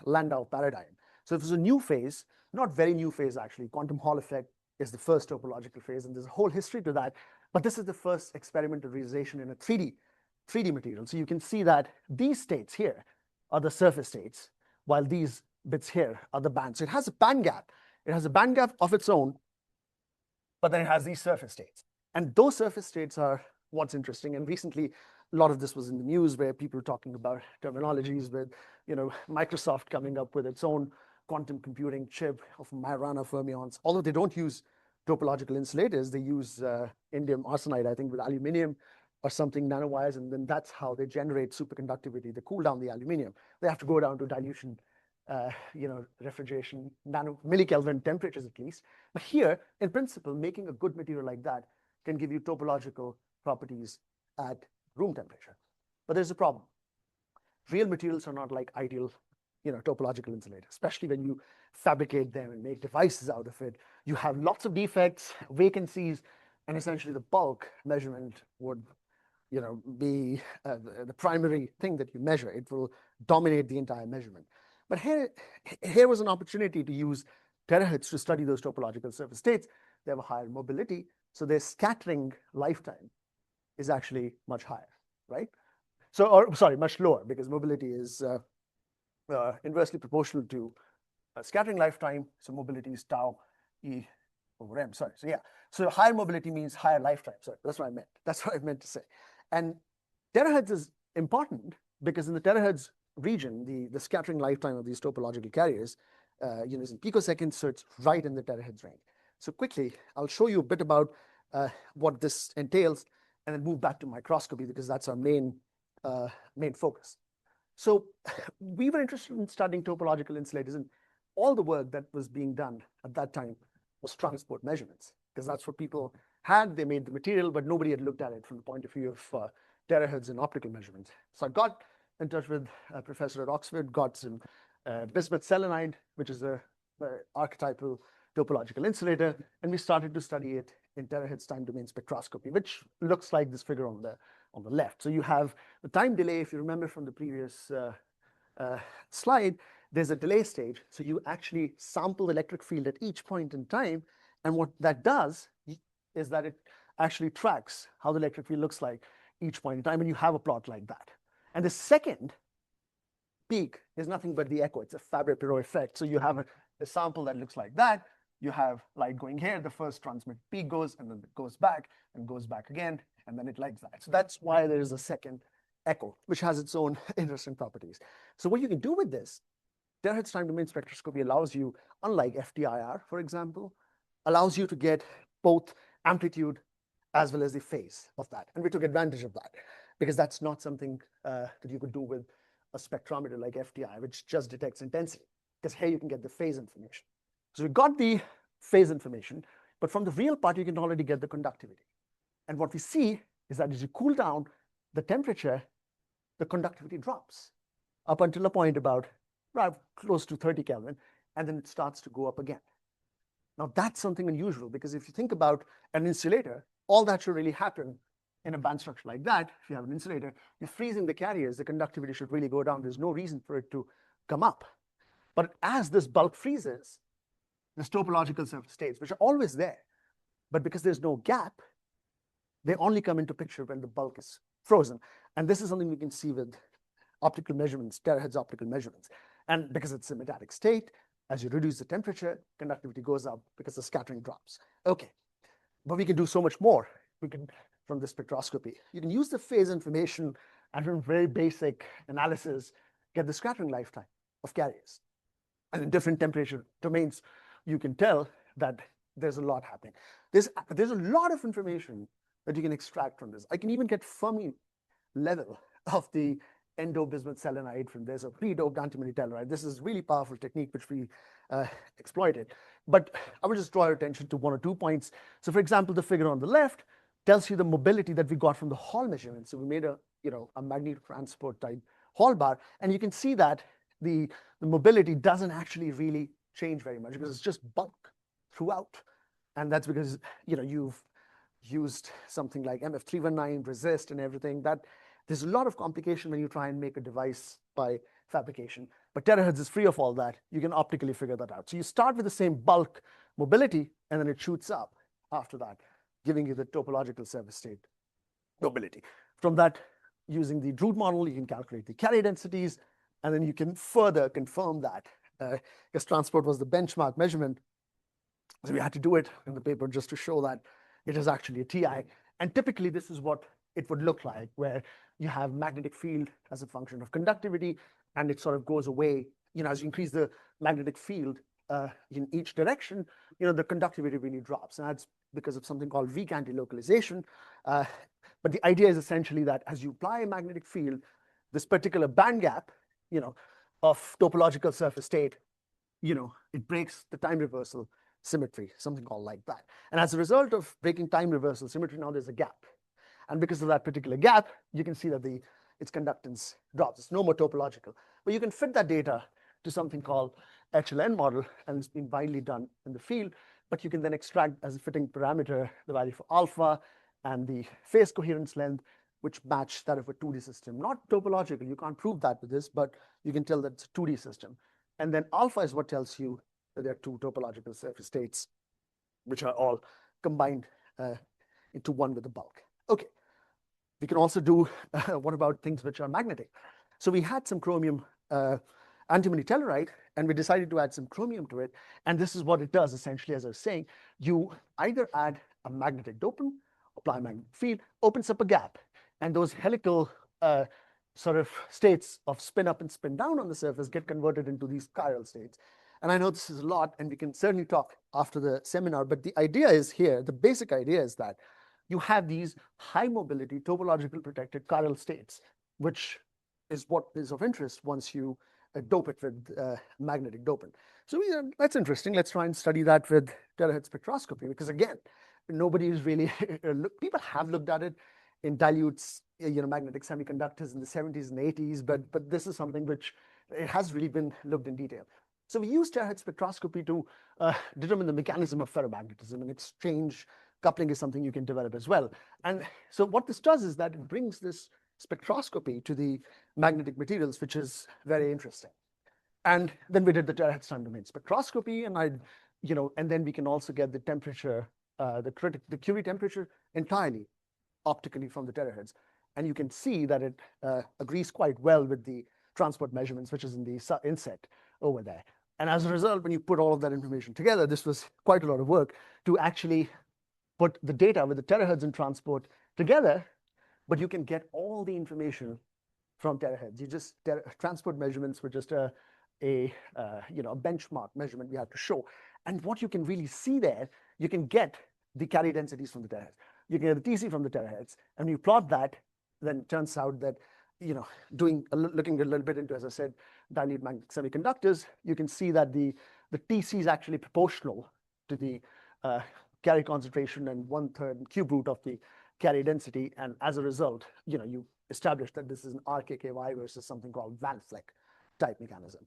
Landau paradigm. So if it's a new phase, not very new phase actually, quantum Hall effect is the first topological phase, and there's a whole history to that. But this is the first experimental realization in a 3D material. So you can see that these states here are the surface states, while these bits here are the bands. So it has a band gap. It has a band gap of its own, but then it has these surface states. And those surface states are what's interesting. And recently, a lot of this was in the news, where people were talking about terminologies with, Microsoft coming up with its own quantum computing chip of Majorana fermions. Although they don't use topological insulators, they use indium arsenide, I think, with aluminium or something, nanowires, and then that's how they generate superconductivity. They cool down the aluminium. They have to go down to dilution, refrigeration, millikelvin temperatures at least. But here, in principle, making a good material like that can give you topological properties at room temperature. But there's a problem. Real materials are not like ideal, topological insulators, especially when you fabricate them and make devices out of it. You have lots of defects, vacancies, and essentially the bulk measurement would, be the primary thing that you measure. It will dominate the entire measurement. But here was an opportunity to use terahertz to study those topological surface states. They have a higher mobility, so their scattering lifetime is actually much higher, right? So, or sorry, much lower, because mobility is inversely proportional to scattering lifetime. So mobility is tau E over m. Sorry. So yeah. So higher mobility means higher lifetime. Sorry, that's what I meant. That's what I meant to say. And terahertz is important because in the terahertz region, the scattering lifetime of these topological carriers, is in picoseconds, so it's right in the terahertz range. So quickly, I'll show you a bit about what this entails, and then move back to microscopy, because that's our main focus. So we were interested in studying topological insulators, and all the work that was being done at that time was transport measurements, because that's what people had. They made the material, but nobody had looked at it from the point of view of terahertz and optical measurements. So I got in touch with a professor at Oxford, got some bismuth selenide, which is a archetypal topological insulator, and we started to study it in terahertz time domain spectroscopy, which looks like this figure on the left. So you have the time delay. If you remember from the previous slide, there's a delay stage. So you actually sample the electric field at each point in time, and what that does is that it actually tracks how the electric field looks like each point in time, and you have a plot like that. And the second peak is nothing but the echo. It's a Fabry-Perot effect. So you have a sample that looks like that. You have light going here. The first transmit peak goes, and then it goes back and goes back again, and then it likes that. So that's why there is a second echo, which has its own interesting properties. So what you can do with this, terahertz time domain spectroscopy allows you, unlike FTIR, for example, allows you to get both amplitude as well as the phase of that. And we took advantage of that, because that's not something that you could do with a spectrometer like FTI, which just detects intensity, because here you can get the phase information. So we got the phase information, but from the real part, you can already get the conductivity. And what we see is that as you cool down the temperature, the conductivity drops up until a point about close to 30 Kelvin, and then it starts to go up again. Now, that's something unusual, because if you think about an insulator, all that should really happen in a band structure like that, if you have an insulator, you're freezing the carriers, the conductivity should really go down. There's no reason for it to come up. But as this bulk freezes, there's topological surface states, which are always there. But because there's no gap, they only come into picture when the bulk is frozen. And this is something we can see with optical measurements, terahertz optical measurements. And because it's a metallic state, as you reduce the temperature, conductivity goes up because the scattering drops. Okay, but we can do so much more. We can, from the spectroscopy, you can use the phase information and from very basic analysis, get the scattering lifetime of carriers. And in different temperature domains, you can tell that there's a lot happening. There's a lot of information that you can extract from this. I can even get Fermi level of the endobismuth selenide from this, or pre-doped antimony telluride. This is really powerful technique which we exploited. But I would just draw your attention to 1 or 2 points. So for example, the figure on the left tells you the mobility that we got from the Hall measurement. So we made a magnetic transport type Hall bar, and you can see that the mobility doesn't actually really change very much because it's just bulk throughout. And that's because you've used something like MF319 resist and everything. That there's a lot of complication when you try and make a device by fabrication. But terahertz is free of all that. You can optically figure that out. So you start with the same bulk mobility, and then it shoots up after that, giving you the topological surface state mobility. From that, using the Drude model, you can calculate the carrier densities, and then you can further confirm that. Because transport was the benchmark measurement. So we had to do it in the paper just to show that it is actually a TI. And typically, this is what it would look like, where you have magnetic field as a function of conductivity, and it sort of goes away. As you increase the magnetic field in each direction, the conductivity really drops. And that's because of something called weak anti-localization. But the idea is essentially that as you apply a magnetic field, this particular band gap, of topological surface state, it breaks the time reversal symmetry, something called like that. And as a result of breaking time reversal symmetry, now there's a gap. And because of that particular gap, you can see that its conductance drops. It's no more topological. But you can fit that data to something called HLN model, and it's been widely done in the field. But you can then extract as a fitting parameter the value for alpha and the phase coherence length, which match that of a 2D system. Not topological, you can't prove that with this, but you can tell that it's a 2D system. And then alpha is what tells you that there are 2 topological surface states, which are all combined into one with the bulk. Okay, we can also do, what about things which are magnetic? So we had some chromium antimony telluride, and we decided to add some chromium to it. And this is what it does, essentially, as I was saying. You either add a magnetic dopant, apply a magnetic field, opens up a gap. And those helical sort of states of spin up and spin down on the surface get converted into these chiral states. And I know this is a lot, and we can certainly talk after the seminar, but the idea is here, the basic idea is that you have these high mobility, topological protected chiral states, which is what is of interest once you dope it with magnetic dopant. So that's interesting. Let's try and study that with terahertz spectroscopy, because again, nobody is really, people have looked at it in dilutes, magnetic semiconductors in the 70s and 80s, but this is something which it has really been looked in detail. So we use terahertz spectroscopy to determine the mechanism of ferromagnetism, and exchange coupling is something you can develop as well. And so what this does is that it brings this spectroscopy to the magnetic materials, which is very interesting. And then we did the terahertz time domain spectroscopy, and and then we can also get the temperature, the Curie temperature entirely optically from the terahertz. And you can see that it agrees quite well with the transport measurements, which is in the inset over there. And as a result, when you put all of that information together, this was quite a lot of work to actually put the data with the terahertz and transport together, but you can get all the information from terahertz. Transport measurements were just a benchmark measurement we had to show. And what you can really see there, you can get the carrier densities from the terahertz. You can get the TC from the terahertz, and you plot that, then it turns out that, looking a little bit into, as I said, dilute magnetic semiconductors, you can see that the TC is actually proportional to the carrier concentration and 1/3 cube root of the carrier density. And as a result, you establish that this is an RKKY versus something called Van Vleck type mechanism,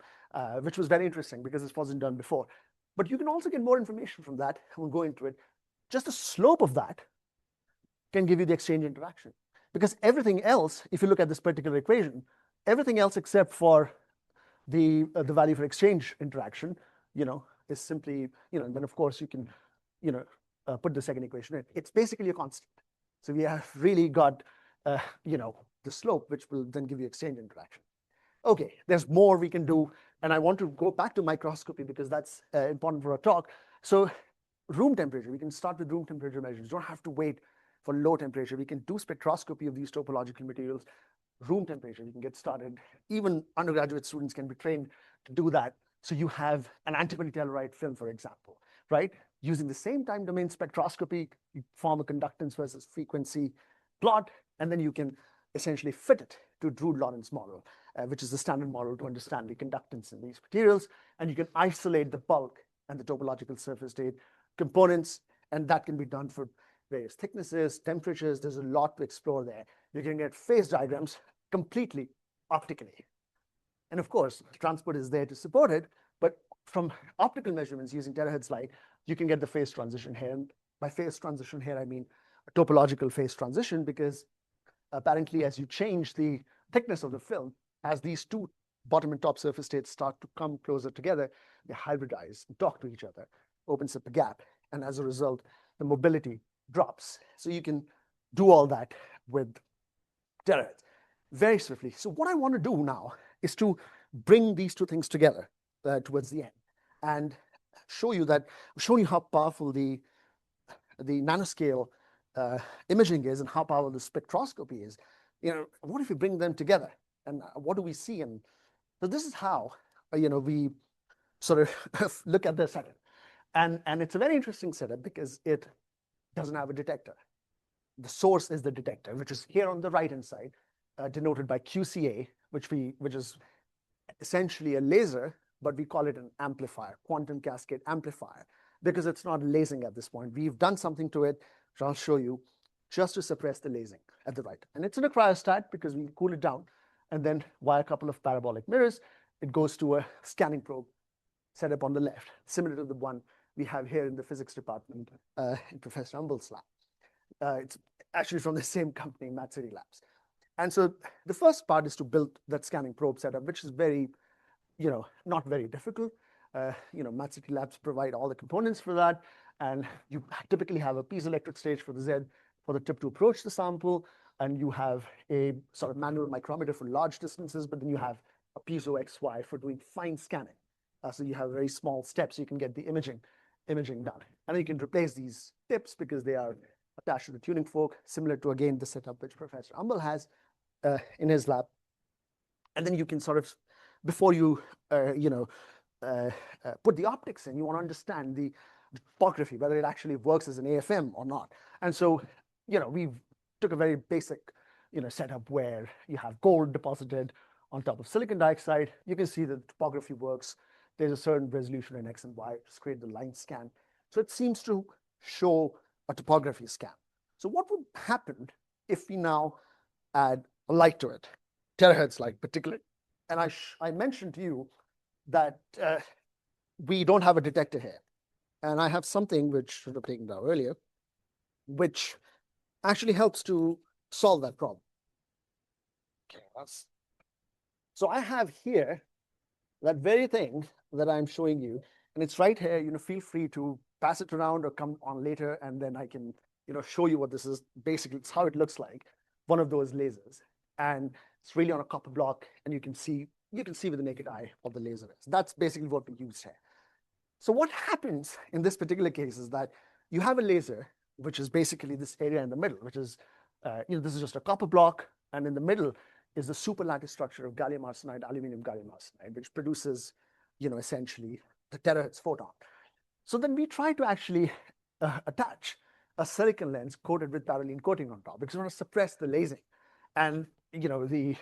which was very interesting because this wasn't done before. But you can also get more information from that. I won't go into it. Just the slope of that can give you the exchange interaction. Because everything else, if you look at this particular equation, everything else except for the value for exchange interaction, is simply, and then of course you can, put the second equation in. It's basically a constant. So we have really got, the slope, which will then give you exchange interaction. Okay, there's more we can do, and I want to go back to microscopy because that's important for our talk. So room temperature, we can start with room temperature measures. You don't have to wait for low temperature. We can do spectroscopy of these topological materials. Room temperature, you can get started. Even undergraduate students can be trained to do that. So you have an antimony telluride film, for example, right? Using the same time domain spectroscopy, you form a conductance versus frequency plot, and then you can essentially fit it to Drude-Lorentz model, which is the standard model to understand the conductance in these materials. And you can isolate the bulk and the topological surface state components, and that can be done for various thicknesses, temperatures. There's a lot to explore there. You can get phase diagrams completely optically. And of course, transport is there to support it, but from optical measurements using terahertz light, you can get the phase transition here. And by phase transition here, I mean a topological phase transition, because apparently as you change the thickness of the film, as these two bottom and top surface states start to come closer together, they hybridize and talk to each other, opens up a gap. And as a result, the mobility drops. So you can do all that with terahertz very swiftly. So what I want to do now is to bring these two things together towards the end and show you how powerful the nanoscale imaging is and how powerful the spectroscopy is. What if we bring them together, and what do we see? And so this is how we sort of look at this setup, and it's a very interesting setup because it doesn't have a detector. The source is the detector, which is here on the right hand side, denoted by QCA, which is essentially a laser, but we call it an amplifier, quantum cascade amplifier, because it's not lasing at this point. We've done something to it, which I'll show you, just to suppress the lasing at the right. And it's in a cryostat because we cool it down, and then via a couple of parabolic mirrors, it goes to a scanning probe set up on the left, similar to the one we have here in the physics department in Professor Umbel's lab. It's actually from the same company, Mad City Labs. And so the first part is to build that scanning probe setup, which is very, not very difficult. Mad City Labs provide all the components for that. And you typically have a piezoelectric stage for the Z for the tip to approach the sample. And you have a sort of manual micrometer for large distances, but then you have a piezo XY for doing fine scanning. So you have very small steps, so you can get the imaging done. And you can replace these tips because they are attached to the tuning fork, similar to, again, the setup which Professor Umbel has in his lab. And then you can sort of, before you, put the optics in, you want to understand the topography, whether it actually works as an AFM or not. And so, we took a very basic, setup where you have gold deposited on top of silicon dioxide. You can see that the topography works. There's a certain resolution in X and Y to create the line scan. So it seems to show a topography scan. So what would happen if we now add a light to it, terahertz light particularly? And I mentioned to you that we don't have a detector here. And I have something which should have taken down earlier, which actually helps to solve that problem. Okay, so I have here that very thing that I'm showing you, and it's right here. Feel free to pass it around or come on later, and then I can, show you what this is. Basically, it's how it looks like, one of those lasers, and it's really on a copper block, and you can see with the naked eye what the laser is. That's basically what we use here. So what happens in this particular case is that you have a laser, which is basically this area in the middle, which is, this is just a copper block, and in the middle is the superlattice structure of gallium arsenide, aluminum gallium arsenide, which produces, essentially the terahertz photon. So then we try to actually attach a silicon lens coated with parylene coating on top, because we want to suppress the lasing. And the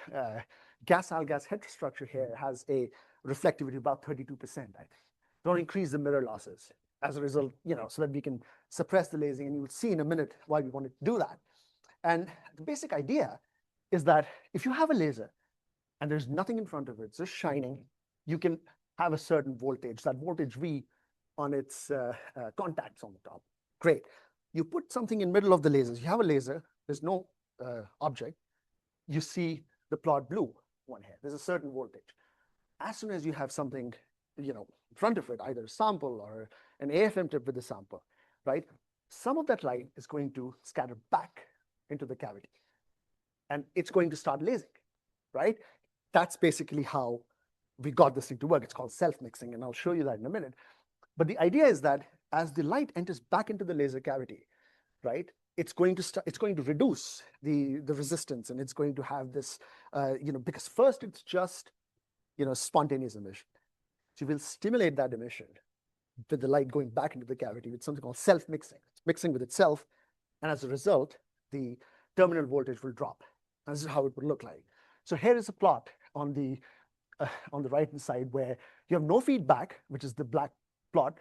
gas-al-gas heterostructure here has a reflectivity of about 32%, I think. Don't increase the mirror losses as a result, so that we can suppress the lasing. And you will see in a minute why we wanted to do that. And the basic idea is that if you have a laser and there's nothing in front of it, it's just shining, you can have a certain voltage, that voltage V on its contacts on the top. Great. You put something in middle of the lasers. You have a laser, there's no object. You see the plot blue one here. There's a certain voltage. As soon as you have something, in front of it, either a sample or an AFM tip with a sample, right? Some of that light is going to scatter back into the cavity, and it's going to start lasing, right? That's basically how we got this thing to work. It's called self-mixing, and I'll show you that in a minute. But the idea is that as the light enters back into the laser cavity, right, it's going to reduce the resistance, and it's going to have this, because first it's just, spontaneous emission. So you will stimulate that emission with the light going back into the cavity with something called self-mixing. It's mixing with itself, and as a result, the terminal voltage will drop. And this is how it would look like. So here is a plot on the right-hand side where you have no feedback, which is the black plot,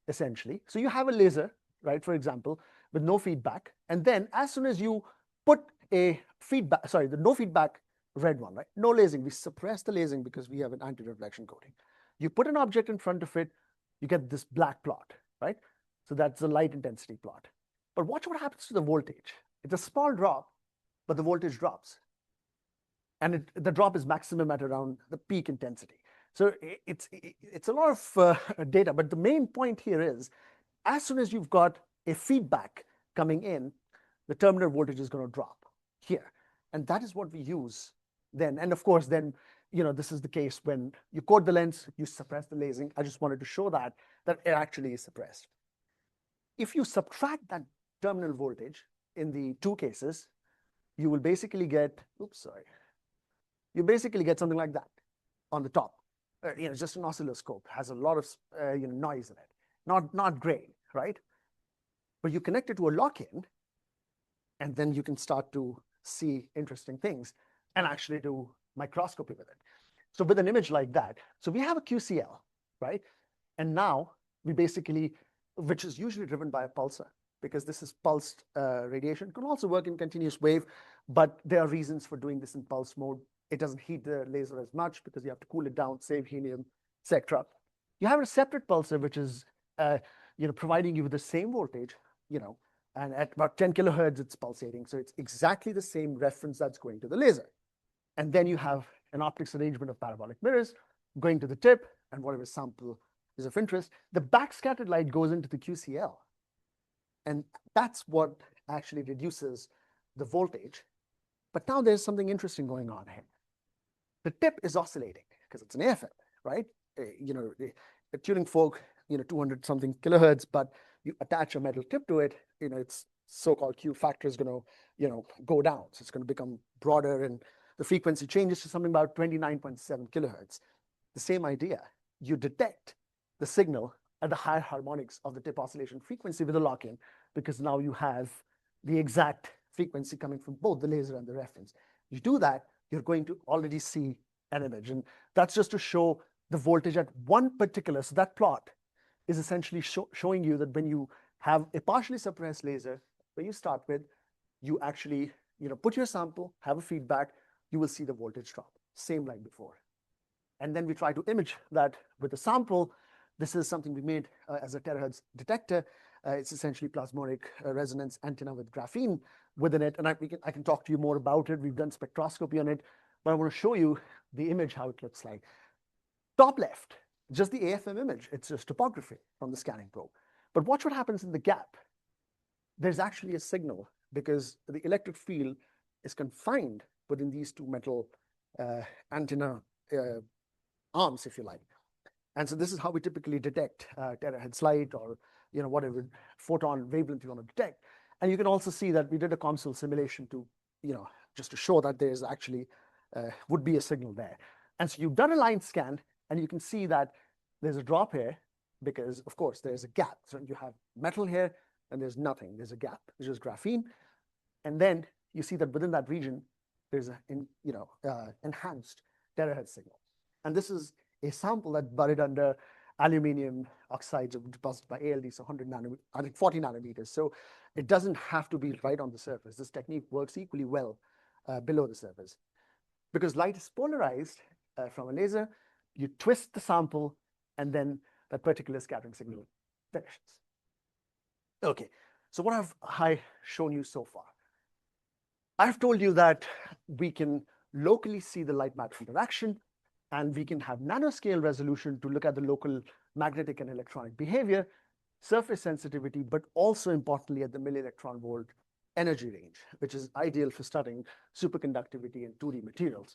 essentially. So you have a laser, right, for example, with no feedback. And then as soon as you put a feedback, sorry, the no feedback red one, right? No lasing. We suppress the lasing because we have an anti-reflection coating. You put an object in front of it, you get this black plot, right? So that's the light intensity plot. But watch what happens to the voltage. It's a small drop, but the voltage drops. And the drop is maximum at around the peak intensity. So it's a lot of data, but the main point here is, as soon as you've got a feedback coming in, the terminal voltage is going to drop here. And that is what we use then. And of course, then, this is the case when you coat the lens, you suppress the lasing. I just wanted to show that it actually is suppressed. If you subtract that terminal voltage in the two cases, you will basically get, you basically get something like that on the top. Just an oscilloscope, has a lot of noise in it. Not great, right? But you connect it to a lock-in, and then you can start to see interesting things and actually do microscopy with it. So with an image like that, so we have a QCL, right? And now we basically, which is usually driven by a pulsar, because this is pulsed radiation. It can also work in continuous wave, but there are reasons for doing this in pulse mode. It doesn't heat the laser as much because you have to cool it down, save helium, etc. You have a separate pulsar, which is providing you with the same voltage, and at about 10 kilohertz, it's pulsating. So it's exactly the same reference that's going to the laser. And then you have an optics arrangement of parabolic mirrors going to the tip and whatever sample is of interest. The backscattered light goes into the QCL. And that's what actually reduces the voltage. But now there's something interesting going on here. The tip is oscillating because it's an AFM, right? A tuning fork, 200 something kilohertz, but you attach a metal tip to it, its so-called Q factor is going to, go down. So it's going to become broader, and the frequency changes to something about 29.7 kilohertz. The same idea. You detect the signal at the higher harmonics of the tip oscillation frequency with a lock-in, because now you have the exact frequency coming from both the laser and the reference. You do that, you're going to already see an image. And that's just to show the voltage at one particular, so that plot is essentially showing you that when you have a partially suppressed laser, where you start with, you actually put your sample, have a feedback, you will see the voltage drop, same like before. And then we try to image that with a sample. This is something we made as a terahertz detector. It's essentially plasmonic resonance antenna with graphene within it. And I can talk to you more about it. We've done spectroscopy on it, but I want to show you the image, how it looks like. Top left, just the AFM image. It's just topography from the scanning probe. But watch what happens in the gap. There's actually a signal because the electric field is confined within these two metal antenna arms, if you like. And so this is how we typically detect terahertz light or whatever photon wavelength you want to detect. And you can also see that we did a COMSOL simulation to just to show that there's actually would be a signal there. And so you've done a line scan, and you can see that there's a drop here because, of course, there's a gap. So you have metal here, and there's nothing. There's a gap. There's just graphene. And then you see that within that region, there's an enhanced terahertz signal. And this is a sample that's buried under aluminum oxides deposited by ALD, so 140 nanometers. So it doesn't have to be right on the surface. This technique works equally well below the surface. Because light is polarized from a laser, you twist the sample, and then that particular scattering signal finishes. Okay, So what have I shown you so far? I've told you that we can locally see the light-matter interaction, and we can have nanoscale resolution to look at the local magnetic and electronic behavior, surface sensitivity, but also importantly at the milli-electron volt energy range, which is ideal for studying superconductivity in 2D materials.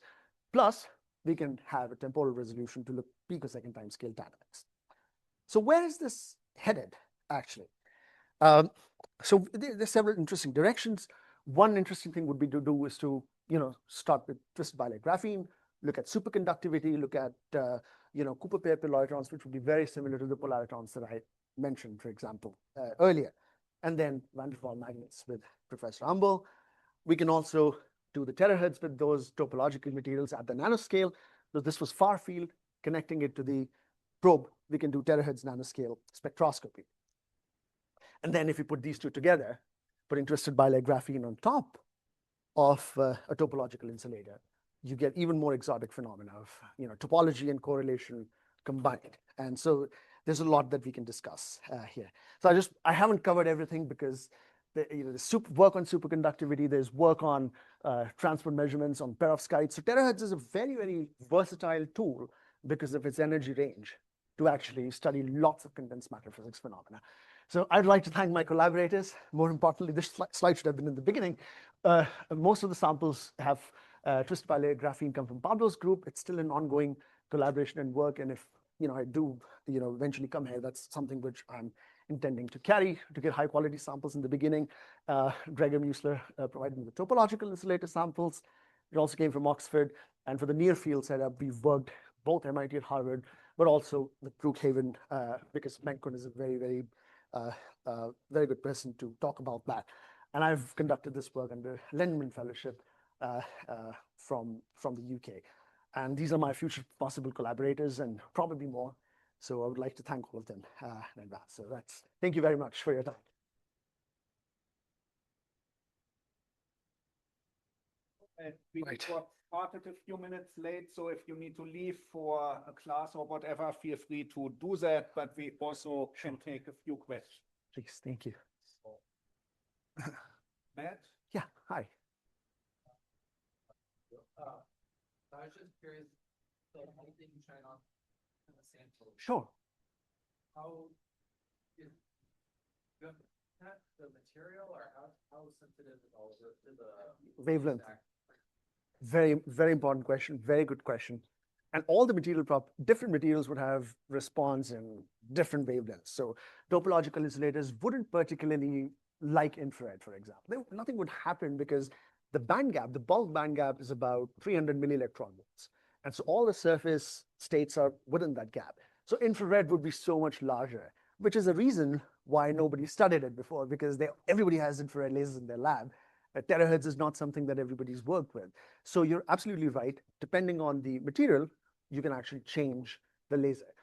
Plus, we can have a temporal resolution to look picosecond time scale dynamics. So where is this headed, actually? So there's several interesting directions. One interesting thing would be to do is to, start with twisted bilayer graphene, look at superconductivity, look at, Cooper pair polaritrons, which would be very similar to the polaritrons that I mentioned, for example, earlier. And then van der Waals magnets with Professor Humble. We can also do the terahertz with those topological materials at the nanoscale. So this was far field, connecting it to the probe, we can do terahertz nanoscale spectroscopy. And then if you put these two together, putting twisted bilayer graphene on top of a topological insulator, you get even more exotic phenomena of topology and correlation combined. And so there's a lot that we can discuss here. So I haven't covered everything because there's work on superconductivity, there's work on transport measurements on perovskites. So terahertz is a very, very versatile tool because of its energy range to actually study lots of condensed matter physics phenomena. So I'd like to thank my collaborators. More importantly, this slide should have been in the beginning. Most of the samples have twisted bilayer graphene come from Pablo's group. It's still an ongoing collaboration and work. And if I do eventually come here, that's something which I'm intending to carry to get high quality samples in the beginning. Gregor Muessler provided me the topological insulator samples. It also came from Oxford. And for the near field setup, we've worked both MIT and Harvard, but also with Brookhaven, because Menkon is a very, very very good person to talk about that. And I've conducted this work under Lendman Fellowship from the UK. And these are my future possible collaborators and probably more. So I would like to thank all of them in advance. So thank you very much for your time. We started a few minutes late, so if you need to leave for a class or whatever, feel free to do that, but we also can take a few questions. Please, thank you. Matt? Yeah, hi. I was just curious, the whole thing you shine on the sample. Sure. How is the material, or how sensitive is all of it to the wavelength? Very, very important question. Very good question. And all the different materials would have response in different wavelengths. So topological insulators wouldn't particularly like infrared, for example. Nothing would happen because the band gap, the bulk band gap, is about 300 milli-electron volts. And so all the surface states are within that gap. So infrared would be so much larger, which is a reason why nobody studied it before, because everybody has infrared lasers in their lab. Terahertz is not something that everybody's worked with. So you're absolutely right. Depending on the material, you can actually change the laser.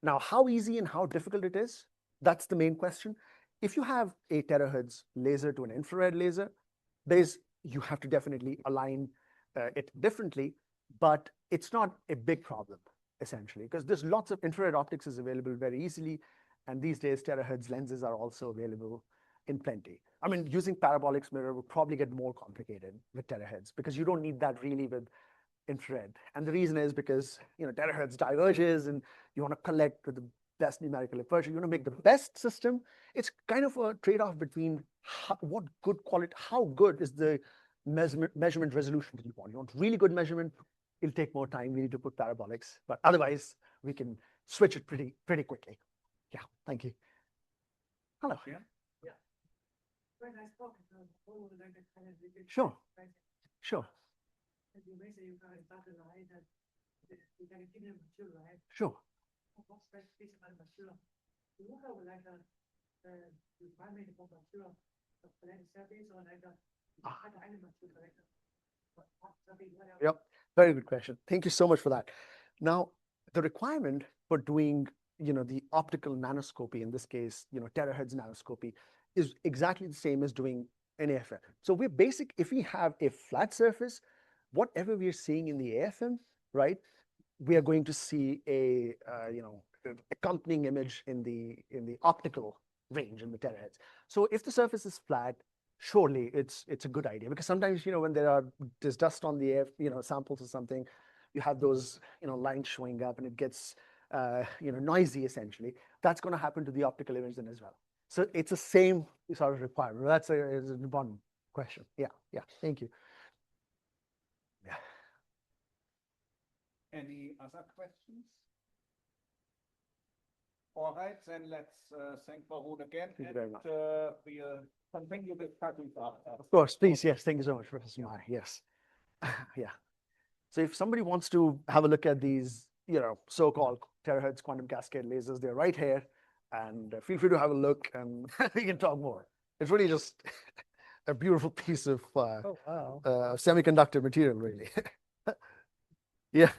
Now, how easy and how difficult it is, that's the main question. If you have a terahertz laser to an infrared laser, you have to definitely align it differently, but it's not a big problem, essentially, because there's lots of infrared optics is available very easily. And these days, terahertz lenses are also available in plenty. I mean, using parabolic mirror would probably get more complicated with terahertz because you don't need that really with infrared. And the reason is because terahertz diverges and you want to collect with the best numerical aperture. You want to make the best system. It's kind of a trade-off between how good is the measurement resolution that you want. You want really good measurement, it'll take more time. We need to put parabolics, but otherwise we can switch it pretty quickly. Yeah, thank you. Hello. Yeah. Very nice talk. Sure. Sure. You mentioned you kind of started right that you can give them material, right? Sure. What's the specific material? You look at like the primary material, the planet surface, or like other animal material, like Yep. Very good question. Thank you so much for that. Now, the requirement for doing the optical nanoscopy, in this case, terahertz nanoscopy, is exactly the same as doing an AFM. So if we have a flat surface, whatever we are seeing in the AFM, right, we are going to see a accompanying image in the optical range in the terahertz. So if the surface is flat, surely it's a good idea, because sometimes, when there's dust on the air, samples or something, you have those, lines showing up and it gets, noisy essentially. That's going to happen to the optical image then as well. So it's the same sort of requirement. That's is an important question. Yeah, thank you. Yeah. Any other questions? All right, then let's thank Varun again. Thank you very much. We'll continue with studies after. Of course, please. Yes, thank you so much, Professor Mai. Yes. Yeah. So if somebody wants to have a look at these, so-called terahertz quantum cascade lasers, they're right here. And feel free to have a look and we can talk more. It's really just a beautiful piece of Oh, wow. semiconductor material, really. Yeah.